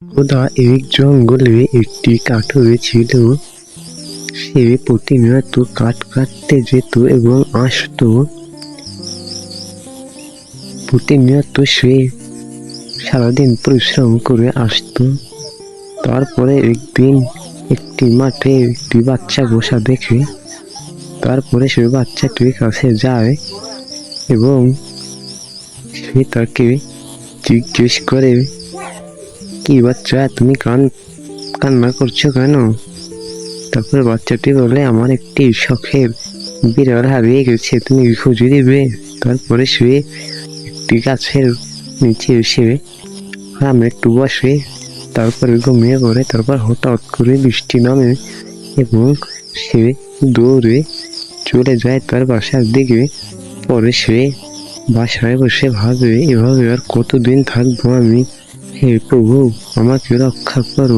খোদা এক জঙ্গলে একটি কাঠুরে ছিল। সে প্রতিনিয়ত কাঠ কাটতে যেত এবং আসতো। প্রতিনিয়ত সে সারাদিন পরিশ্রম করে আসতো। তারপরে একদিন একটি মাঠে একটি বাচ্চা বসা দেখে তারপরে সে বাচ্চাটির কাছে যায় এবং সে তাকে জিজ্ঞেস করে, কি বাচ্চা, তুমি কান্না করছো কেন? তারপরে বাচ্চাটি বলে, আমার একটি শখের বিড়াল হারিয়ে গেছে, তুমি খুঁজে দিবে? তারপরে সে একটি গাছের নিচে এসে আরামে একটু বসে, তারপরে ঘুমিয়ে পড়ে। তারপর হঠাৎ করে বৃষ্টি নামে এবং সে দৌড়ে চলে যায় তার বাসার দিকে। পরে সে বাসায় বসে ভাবে, এভাবে আর কতদিন থাকবো আমি? হে প্রভু, আমাকে রক্ষা করো।